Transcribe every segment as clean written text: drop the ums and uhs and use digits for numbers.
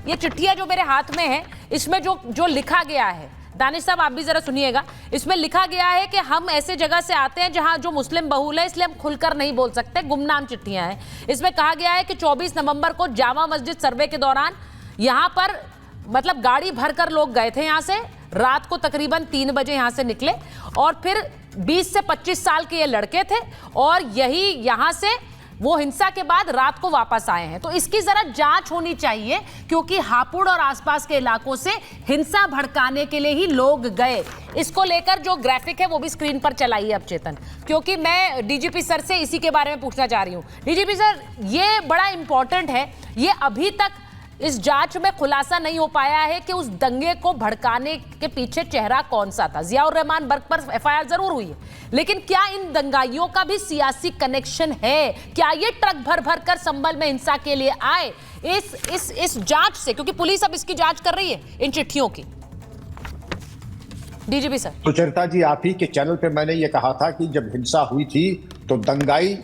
ये चिट्ठियां जो मेरे हाथ में है, इसमें जो लिखा गया है, दानिश साहब आप भी जरा सुनिएगा। इसमें लिखा गया है कि हम ऐसे जगह से आते हैं जहां जो मुस्लिम बहुल है, इसलिए हम खुलकर नहीं बोल सकते, गुमनाम चिट्ठियां हैं। इसमें कहा गया है कि 24 नवंबर को जामा मस्जिद सर्वे के दौरान यहां पर मतलब गाड़ी भरकर लोग गए थे यहां से, रात को तकरीबन 3 बजे यहां से निकले और फिर 20 से 25 साल के ये लड़के थे और यही यहां से वो हिंसा के बाद रात को वापस आए हैं। तो इसकी जरा जांच होनी चाहिए, क्योंकि हापुड़ और आसपास के इलाकों से हिंसा भड़काने के लिए ही लोग गए। इसको लेकर जो ग्राफिक है वो भी स्क्रीन पर चलाइए अब चेतन, क्योंकि मैं डीजीपी सर से इसी के बारे में पूछना चाह रही हूं। डीजीपी सर, ये बड़ा इंपॉर्टेंट है, ये अभी तक इस जांच में खुलासा नहीं हो पाया है कि उस दंगे को भड़काने के पीछे चेहरा कौन सा था। जियाउर रहमान बर्क पर एफआईआर जरूर हुई है, लेकिन क्या इन दंगाइयों का भी सियासी कनेक्शन है? क्या ये ट्रक भर भर कर संभल में हिंसा के लिए आए? इस जांच से, क्योंकि पुलिस अब इसकी जांच कर रही है इन चिट्ठियों की। DGP sir. सुचरिता जी, आप ही के चैनल पे मैंने ये कहा था कि जब हिंसा हुई थी तो दंगाई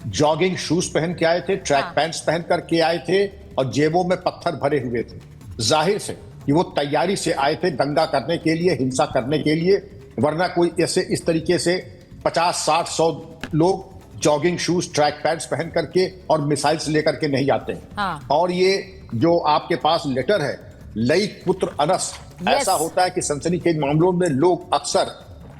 जॉगिंग शूज पहन के आए थे, ट्रैक पैंट्स पहन करके आए थे और जेबों में पत्थर भरे हुए थे। जाहिर से कि वो तैयारी से आए थे दंगा करने के लिए, हिंसा करने के लिए, वरना कोई ऐसे इस तरीके से 50, 60, 100 लोग जॉगिंग शूज, ट्रैक पैंट्स पहन करके और मिसाइल्स लेकर के नहीं आते हैं। और ये जो आपके पास लेटर है, लईक पुत्र अनस, ऐसा होता है कि सनसनीखेज मामलों में लोग अक्सर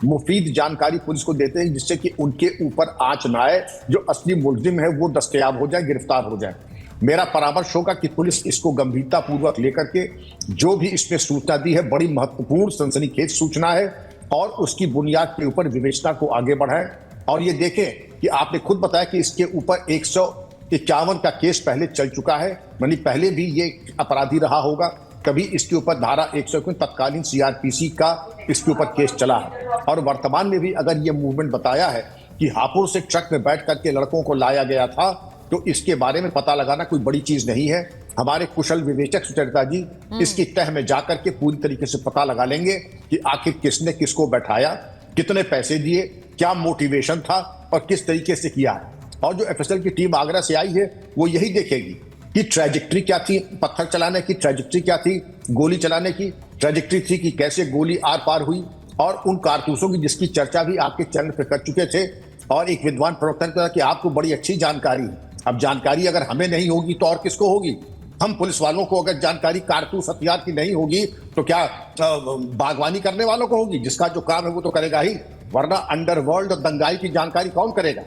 मुफीद जानकारी पुलिस को देते हैं जिससे कि उनके ऊपर आंच ना आए, जो असली मुलजिम है वो दस्तयाब हो जाए, गिरफ्तार हो जाए। मेरा परामर्श होगा कि पुलिस इसको गंभीरता पूर्वक लेकर के जो भी इसमें सूचना दी है, बड़ी महत्वपूर्ण सनसनीखेज सूचना है, और उसकी बुनियाद के ऊपर विवेचना को आगे बढ़ाएं। और ये देखें कि आपने खुद बताया कि इसके ऊपर 151 का केस पहले चल चुका है, यानी पहले भी ये अपराधी रहा होगा। कभी इसके ऊपर धारा 151 तत्कालीन सीआरपीसी का इसके ऊपर केस चला है, और वर्तमान में भी अगर ये मूवमेंट बताया है कि हापुड़ से ट्रक में बैठ करके लड़कों को लाया गया था, तो इसके बारे में पता लगाना कोई बड़ी चीज नहीं है। हमारे कुशल विवेचक सुचरिता जी इसकी तह में जाकर के पूरी तरीके से पता लगा लेंगे कि आखिर किसने किसको बैठाया, कितने पैसे दिए, क्या मोटिवेशन था और किस तरीके से किया है। और जो एफएसएल की टीम आगरा से आई है वो यही देखेगी कि ट्रेजेक्ट्री क्या थी, पत्थर चलाने की ट्रेजेक्ट्री क्या थी, गोली चलाने की ट्रेजेक्ट्री थी कि कैसे गोली आर पार हुई, और उन कारतूसों की जिसकी चर्चा भी आपके चैनल पर कर चुके थे। और एक विद्वान प्रवक्ता ने कहा कि आपको बड़ी अच्छी जानकारी है। अब जानकारी अगर हमें नहीं होगी तो और किसको होगी? हम पुलिस वालों को अगर जानकारी कारतूस हथियार की नहीं होगी तो क्या बागवानी करने वालों को होगी? जिसका जो काम है वो तो करेगा ही, वरना अंडरवर्ल्ड और दंगाई की जानकारी कौन करेगा?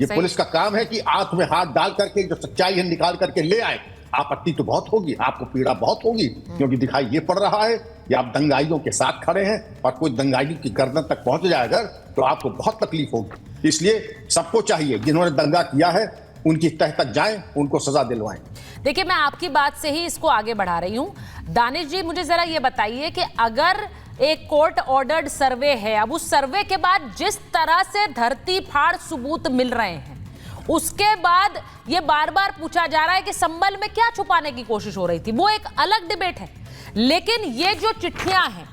ये पुलिस का काम है कि आंख में हाथ डाल करके जो सच्चाई है निकाल करके ले आए। आपत्ति तो बहुत होगी, आपको पीड़ा बहुत होगी, क्योंकि दिखाई ये पड़ रहा है कि आप दंगाइयों के साथ खड़े हैं और कोई दंगाई की गर्दन तक पहुंच जाएगा तो आपको बहुत तकलीफ होगी। इसलिए सबको चाहिए जिन्होंने दंगा किया है उनकी तह तक जाएं, उनको सजा दिलवाएं। देखिए, मैं आपकी बात से ही इसको आगे बढ़ा रही हूं। दानिश जी, मुझे जरा ये बताइए कि अगर एक कोर्ट ऑर्डर्ड सर्वे है, अब उस सर्वे के बाद जिस तरह से धरती फाड़ सबूत मिल रहे हैं, उसके बाद ये बार बार पूछा जा रहा है कि संभल में क्या छुपाने की कोशिश हो रही थी, वो एक अलग डिबेट है। लेकिन ये जो चिट्ठियां हैं,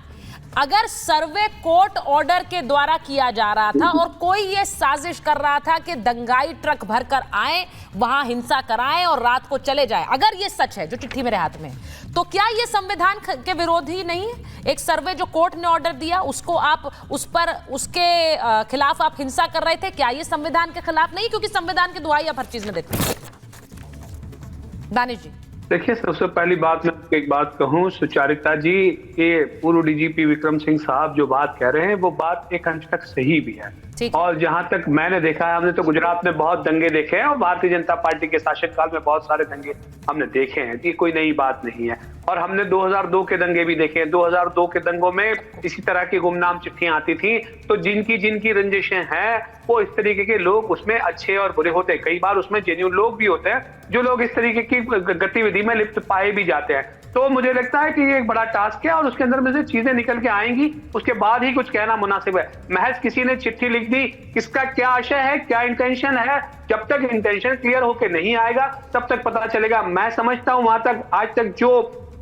अगर सर्वे कोर्ट ऑर्डर के द्वारा किया जा रहा था और कोई ये साजिश कर रहा था कि दंगाई ट्रक भरकर आए, वहां हिंसा कराएं और रात को चले जाएं, अगर ये सच है जो चिट्ठी मेरे हाथ में, तो क्या ये संविधान के विरोधी नहीं है? एक सर्वे जो कोर्ट ने ऑर्डर दिया उसको आप उसके खिलाफ आप हिंसा कर रहे थे, क्या ये संविधान के खिलाफ नहीं? क्योंकि संविधान की दुहाई आप हर चीज में देते हैं। दानिश जी, देखिए, सबसे पहली बात मैं एक बात कहूं, सुचारिता जी, ये पूर्व डीजीपी विक्रम सिंह साहब जो बात कह रहे हैं वो बात एक अंश तक सही भी है। और जहां तक मैंने देखा है, हमने तो गुजरात में बहुत दंगे देखे हैं और भारतीय जनता पार्टी के शासनकाल में बहुत सारे दंगे हमने देखे हैं, ये कोई नई बात नहीं है। और हमने 2002 के दंगे भी देखे हैं। 2002 के दंगों में इसी तरह की गुमनाम चिट्ठियां आती थी, तो जिनकी रंजिशें हैं वो इस तरीके के लोग उसमें अच्छे और बुरे होते हैं। कई बार उसमें जेन्युइन लोग भी होते हैं जो लोग इस तरीके की गतिविधि में लिप्त पाए भी जाते हैं। तो मुझे लगता है कि ये एक बड़ा टास्क है और उसके अंदर में से चीजें निकल के आएंगी, उसके बाद ही कुछ कहना मुनासिब है। महज किसी ने चिट्ठी लिख दी, किसका क्या आशय है, क्या इंटेंशन है, जब तक इंटेंशन क्लियर होके नहीं आएगा तब तक पता चलेगा। मैं समझता हूं वहां तक आज तक जो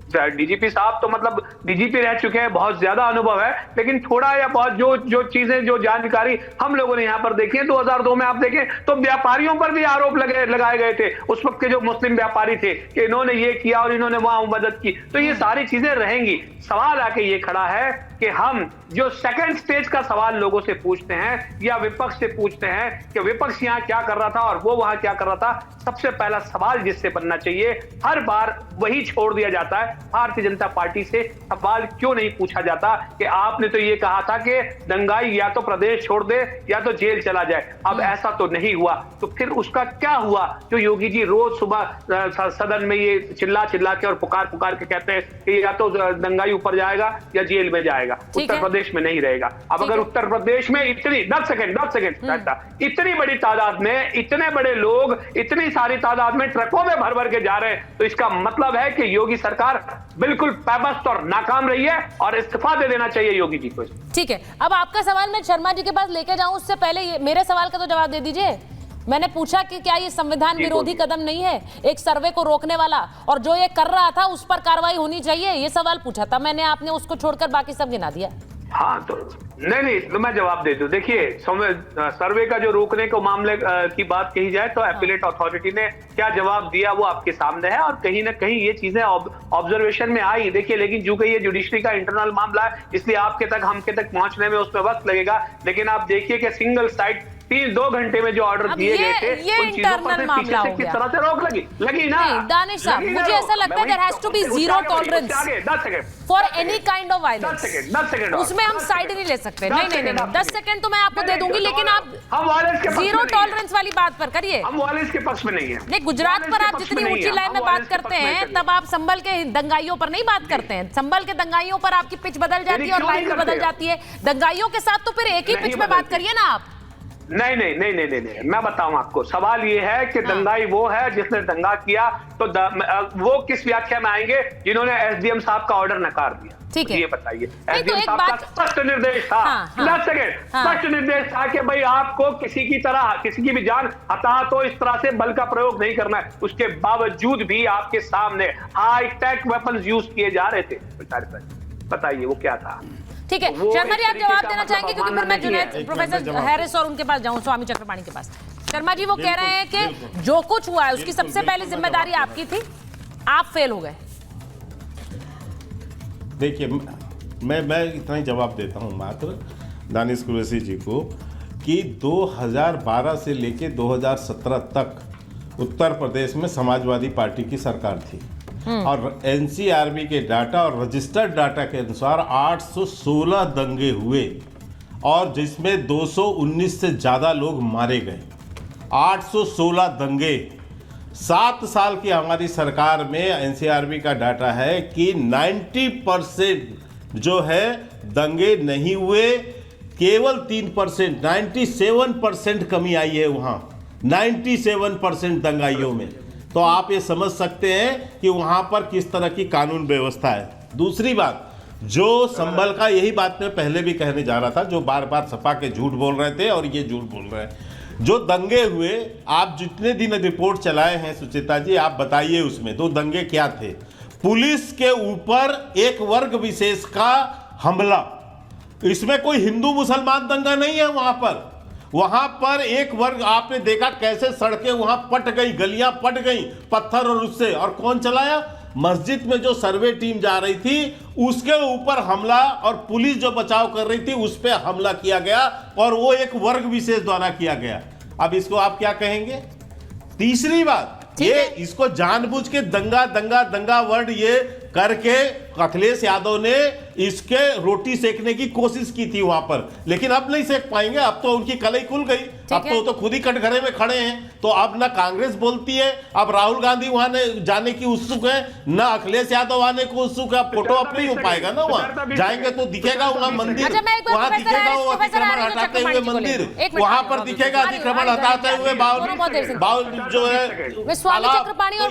डीजीपी साहब तो मतलब डीजीपी रह चुके हैं, बहुत ज्यादा अनुभव है, लेकिन थोड़ा या बहुत जो चीजें, जो जानकारी हम लोगों ने यहाँ पर देखी है, 2002 में आप देखें तो व्यापारियों पर भी आरोप लगाए गए थे उस वक्त के जो मुस्लिम व्यापारी थे कि इन्होंने ये किया और इन्होंने वहां मदद की। तो ये सारी चीजें रहेंगी। सवाल आके ये खड़ा है कि हम जो सेकंड स्टेज का सवाल लोगों से पूछते हैं या विपक्ष से पूछते हैं कि विपक्ष यहाँ क्या कर रहा था और वो वहां क्या कर रहा था, सबसे पहला सवाल जिससे बनना चाहिए, हर बार वही छोड़ दिया जाता है। भारतीय जनता पार्टी से सवाल क्यों नहीं पूछा जाता कि आपने तो ये कहा था कि दंगाई या तो प्रदेश छोड़ दे या तो जेल चला जाए, अब ऐसा तो नहीं हुआ, तो फिर उसका क्या हुआ जो योगी जी रोज सुबह सदन में ये चिल्ला के और पुकार के कहते हैं कि या तो दंगाई ऊपर जाएगा या जेल में जाएगा, उत्तर प्रदेश में नहीं रहेगा। अब अगर उत्तर प्रदेश में इतनी 10 सेकंड इतनी बड़ी तादाद में इतने बड़े लोग इतनी सारी तादाद में ट्रकों में भर के जा रहे हैं, तो इसका मतलब है कि योगी सरकार बिल्कुल पैबस्त और नाकाम रही है और इस्तीफा दे देना चाहिए योगी जी को। ठीक है, अब आपका सवाल मैं शर्मा जी के पास लेके जाऊं, उससे पहले मेरे सवाल का तो जवाब दे दीजिए। मैंने पूछा कि क्या ये संविधान विरोधी कदम नहीं है, एक सर्वे को रोकने वाला, और जो ये कर रहा था उस पर कार्रवाई होनी चाहिए, ये सवाल पूछा था मैंने, आपने उसको छोड़कर बाकी सब गिना दिया। हाँ तो नहीं तो मैं जवाब दे दूं। देखिए, सर्वे का जो रोकने को मामले की बात कही जाए तो एपिलेट अथॉरिटी ने क्या जवाब दिया वो आपके सामने है, और कहीं ना कहीं ये चीजें ऑब्जर्वेशन में आई। देखिए, लेकिन चूंकि ये जुडिशरी का इंटरनल मामला है, इसलिए आपके तक हमके तक पहुंचने में उसमें वक्त लगेगा। लेकिन आप देखिए कि सिंगल साइट 2 घंटे में जो ऑर्डर दिए गए थे उन चीजों पर पीछे से किस तरह से रोक लगी ना। दानिश साहब, मुझे ऐसा लगता है there has to be zero tolerance 10 second for any kind of violence. 10 second उसमें हम साइड नहीं ले सकते। नहीं 10 सेकंड तो मैं आपको दे दूंगी, लेकिन आप हम वायलेंस के जीरो टॉलरेंस वाली बात पर करिए। हम वायलेंस के पक्ष में नहीं है। नहीं, गुजरात पर आप जितनी ऊंची लाइन में बात करते हैं, तब आप संभल के दंगाइयों पर नहीं बात करते हैं। संभल के दंगाइयों पर आपकी पिच बदल जाती है और लाइन भी बदल जाती है। दंगाइयों के साथ तो फिर एक ही पिच में बात करिए ना आप। नहीं, मैं बताऊं आपको। सवाल ये है कि दंगाई वो है जिसने दंगा किया, तो वो किस व्याख्या में आएंगे जिन्होंने एसडीएम साहब का ऑर्डर नकार दिया? ठीक है, ये बताइए। तो एक साहब का स्पष्ट निर्देश था, 10 सेकंड स्पष्ट निर्देश था कि भाई आपको किसी की भी जान हताहत हो इस तरह से बल का प्रयोग नहीं करना है। उसके बावजूद भी आपके सामने हाई टेक वेपन्स यूज किए जा रहे थे। बताइए वो क्या था? ठीक है, शर्मा जी आप जवाब देना चाहेंगे, क्योंकि फिर मैं जुनैद, प्रोफेसर हैरिस और उनके पास जाऊं, स्वामी चक्रपाणी के पास। शर्मा जी वो कह रहे हैं कि जो कुछ हुआ है उसकी सबसे पहले जिम्मेदारी आपकी थी, आप फेल हो गए। देखिए, मैं इतना ही जवाब देता हूं मात्र दानिश कुरैशी जी को कि 2012 से लेके 2017 तक उत्तर प्रदेश में समाजवादी पार्टी की सरकार थी, और एनसीआरबी के डाटा और रजिस्टर्ड डाटा के अनुसार 816 दंगे हुए और जिसमें 219 से ज़्यादा लोग मारे गए। 816 दंगे। 7 साल की हमारी सरकार में एनसीआरबी का डाटा है कि 90% जो है दंगे नहीं हुए, केवल 3% 97% कमी आई है वहाँ 97% दंगाइयों में। तो आप ये समझ सकते हैं कि वहाँ पर किस तरह की कानून व्यवस्था है। दूसरी बात, जो संभल का, यही बात मैं पहले भी कहने जा रहा था, जो बार बार सपा के झूठ बोल रहे थे और ये झूठ बोल रहे हैं। जो दंगे हुए, आप जितने दिन रिपोर्ट चलाए हैं सुचेता जी, आप बताइए उसमें 2 दंगे क्या थे। पुलिस के ऊपर एक वर्ग विशेष का हमला, इसमें कोई हिंदू मुसलमान दंगा नहीं है। वहां पर एक वर्ग, आपने देखा कैसे सड़कें वहां पट गई, गलियां पट गई पत्थर और उससे, और कौन चलाया? मस्जिद में जो सर्वे टीम जा रही थी उसके ऊपर हमला, और पुलिस जो बचाव कर रही थी उस पर हमला किया गया, और वो एक वर्ग विशेष द्वारा किया गया। अब इसको आप क्या कहेंगे? तीसरी बात, ये इसको जानबूझ के दंगा वर्ड ये करके अखिलेश यादव ने इसके रोटी सेकने की कोशिश की थी वहां पर, लेकिन अब नहीं सेक पाएंगे। अब तो उनकी कलई खुल गई, अब तो खुद ही कटघरे में खड़े हैं। तो अब ना कांग्रेस बोलती है, अब राहुल गांधी वहां जाने की उत्सुक है, ना अखिलेश यादव आने को उत्सुक है। फोटो अब नहीं हो पाएगा ना, वहां जाएंगे तो दिखेगा वहां मंदिर, वहां दिखेगा वो अतिक्रमण हटाते हुए मंदिर, वहां पर दिखेगा अतिक्रमण हटाते हुए बाउल जो है। स्वामी चक्रपाणी और